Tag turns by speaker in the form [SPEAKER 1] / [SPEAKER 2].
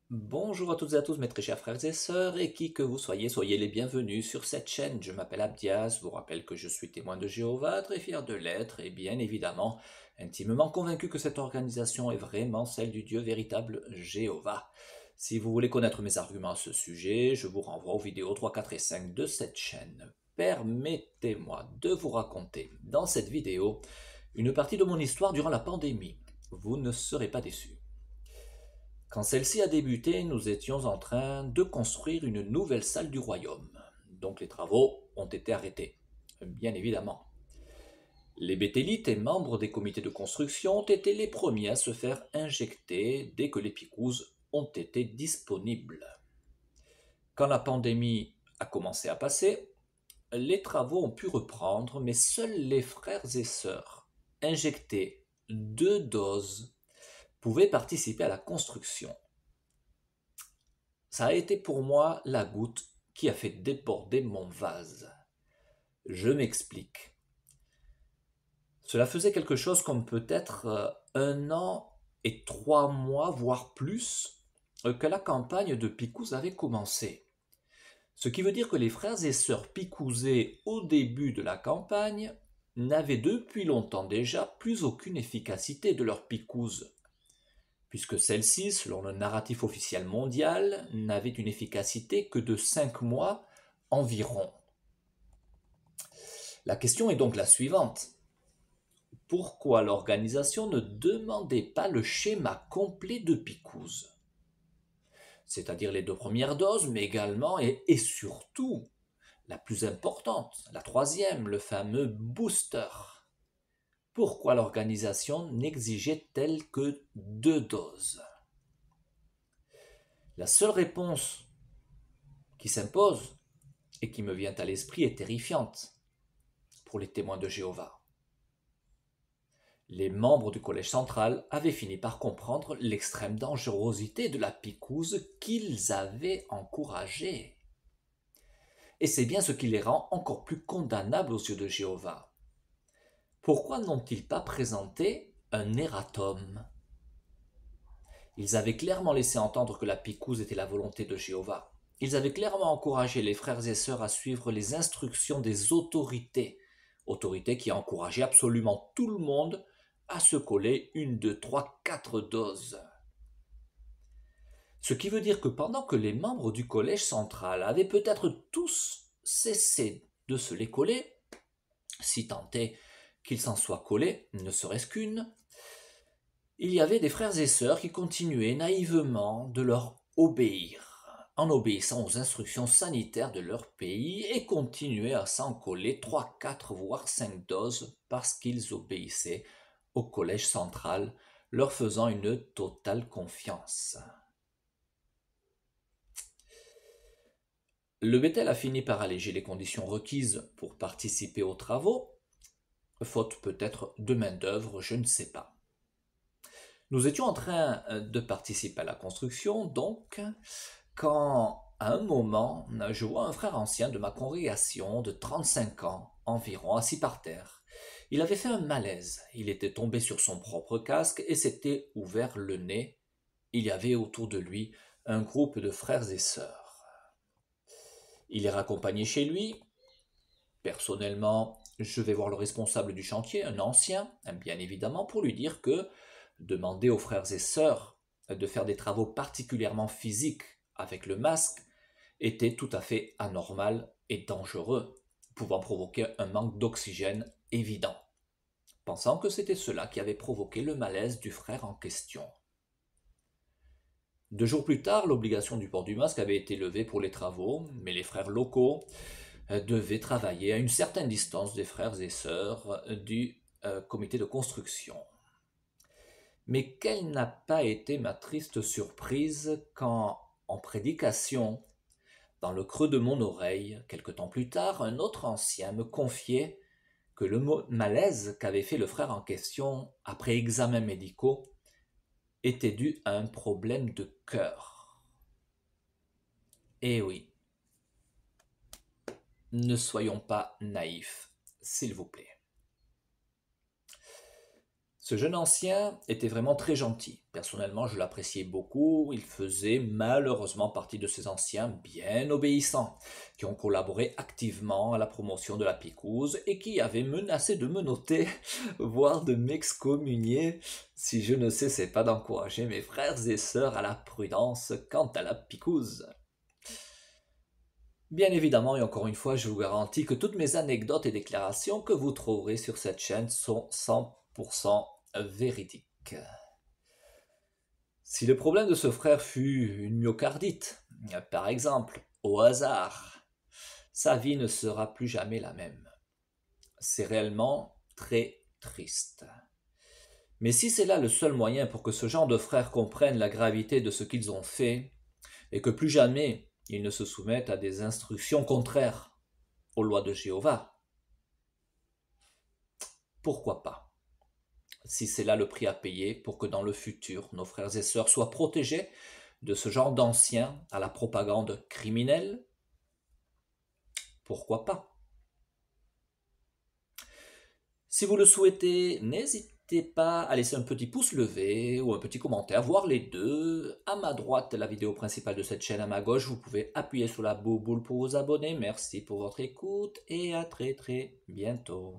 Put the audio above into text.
[SPEAKER 1] Bonjour à toutes et à tous mes très chers frères et sœurs, et qui que vous soyez, soyez les bienvenus sur cette chaîne. Je m'appelle Abdias, vous rappelle que je suis témoin de Jéhovah, très fier de l'être, et bien évidemment, intimement convaincu que cette organisation est vraiment celle du Dieu véritable Jéhovah. Si vous voulez connaître mes arguments à ce sujet, je vous renvoie aux vidéos 3, 4 et 5 de cette chaîne. Permettez-moi de vous raconter dans cette vidéo une partie de mon histoire durant la pandémie. Vous ne serez pas déçus. Quand celle-ci a débuté, nous étions en train de construire une nouvelle salle du royaume. Donc les travaux ont été arrêtés, bien évidemment. Les bétélites et membres des comités de construction ont été les premiers à se faire injecter dès que les picouzes ont été disponibles. Quand la pandémie a commencé à passer, les travaux ont pu reprendre, mais seuls les frères et sœurs injectés 2 doses pouvaient participer à la construction. Ça a été pour moi la goutte qui a fait déborder mon vase. Je m'explique. Cela faisait quelque chose comme peut-être 1 an et 3 mois, voire plus, que la campagne de Picouze avait commencé. Ce qui veut dire que les frères et sœurs picouzés au début de la campagne n'avaient depuis longtemps déjà plus aucune efficacité de leur picouse, puisque celle-ci, selon le narratif officiel mondial, n'avait une efficacité que de 5 mois environ. La question est donc la suivante. Pourquoi l'organisation ne demandait pas le schéma complet de picouse? C'est-à-dire les 2 premières doses, mais également et surtout la plus importante, la troisième, le fameux booster. Pourquoi l'organisation n'exigeait-elle que 2 doses? La seule réponse qui s'impose et qui me vient à l'esprit est terrifiante pour les témoins de Jéhovah. Les membres du collège central avaient fini par comprendre l'extrême dangerosité de la picouse qu'ils avaient encouragée. Et c'est bien ce qui les rend encore plus condamnables aux yeux de Jéhovah. Pourquoi n'ont-ils pas présenté un erratum? Ils avaient clairement laissé entendre que la picouse était la volonté de Jéhovah. Ils avaient clairement encouragé les frères et sœurs à suivre les instructions des autorités, autorités qui encourageaient absolument tout le monde à se coller 1, 2, 3, 4 doses. Ce qui veut dire que pendant que les membres du collège central avaient peut-être tous cessé de se les coller, si tant est qu'ils s'en soient collés, ne serait-ce qu'une, il y avait des frères et sœurs qui continuaient naïvement de leur obéir, en obéissant aux instructions sanitaires de leur pays, et continuaient à s'en coller 3, 4, voire 5 doses parce qu'ils obéissaient au collège central, leur faisant une totale confiance. Le Bétel a fini par alléger les conditions requises pour participer aux travaux, faute peut-être de main-d'œuvre, je ne sais pas. Nous étions en train de participer à la construction, donc, quand à un moment, je vois un frère ancien de ma congrégation de 35 ans environ assis par terre. Il avait fait un malaise, il était tombé sur son propre casque et s'était ouvert le nez. Il y avait autour de lui un groupe de frères et sœurs. Il est raccompagné chez lui. Personnellement, je vais voir le responsable du chantier, un ancien, bien évidemment, pour lui dire que demander aux frères et sœurs de faire des travaux particulièrement physiques avec le masque était tout à fait anormal et dangereux, pouvant provoquer un manque d'oxygène évident, pensant que c'était cela qui avait provoqué le malaise du frère en question. 2 jours plus tard, l'obligation du port du masque avait été levée pour les travaux, mais les frères locaux devaient travailler à une certaine distance des frères et sœurs du comité de construction. Mais quelle n'a pas été ma triste surprise quand, en prédication, dans le creux de mon oreille, quelque temps plus tard, un autre ancien me confiait que le malaise qu'avait fait le frère en question après examens médicaux était dû à un problème de cœur. Eh oui, ne soyons pas naïfs, s'il vous plaît. Ce jeune ancien était vraiment très gentil. Personnellement, je l'appréciais beaucoup. Il faisait malheureusement partie de ces anciens bien obéissants, qui ont collaboré activement à la promotion de la picouse et qui avaient menacé de me noter, voire de m'excommunier, si je ne cessais pas d'encourager mes frères et sœurs à la prudence quant à la picouse. Bien évidemment, et encore une fois, je vous garantis que toutes mes anecdotes et déclarations que vous trouverez sur cette chaîne sont 100% véridiques. Si le problème de ce frère fut une myocardite, par exemple, au hasard, sa vie ne sera plus jamais la même. C'est réellement très triste. Mais si c'est là le seul moyen pour que ce genre de frères comprennent la gravité de ce qu'ils ont fait, et que plus jamais ils ne se soumettent à des instructions contraires aux lois de Jéhovah, pourquoi pas? Si c'est là le prix à payer pour que dans le futur, nos frères et sœurs soient protégés de ce genre d'anciens à la propagande criminelle, pourquoi pas? Si vous le souhaitez, n'hésitez pas à laisser un petit pouce levé ou un petit commentaire, voire les deux. À ma droite, la vidéo principale de cette chaîne, à ma gauche, vous pouvez appuyer sur la bouboule pour vous abonner. Merci pour votre écoute et à très très bientôt.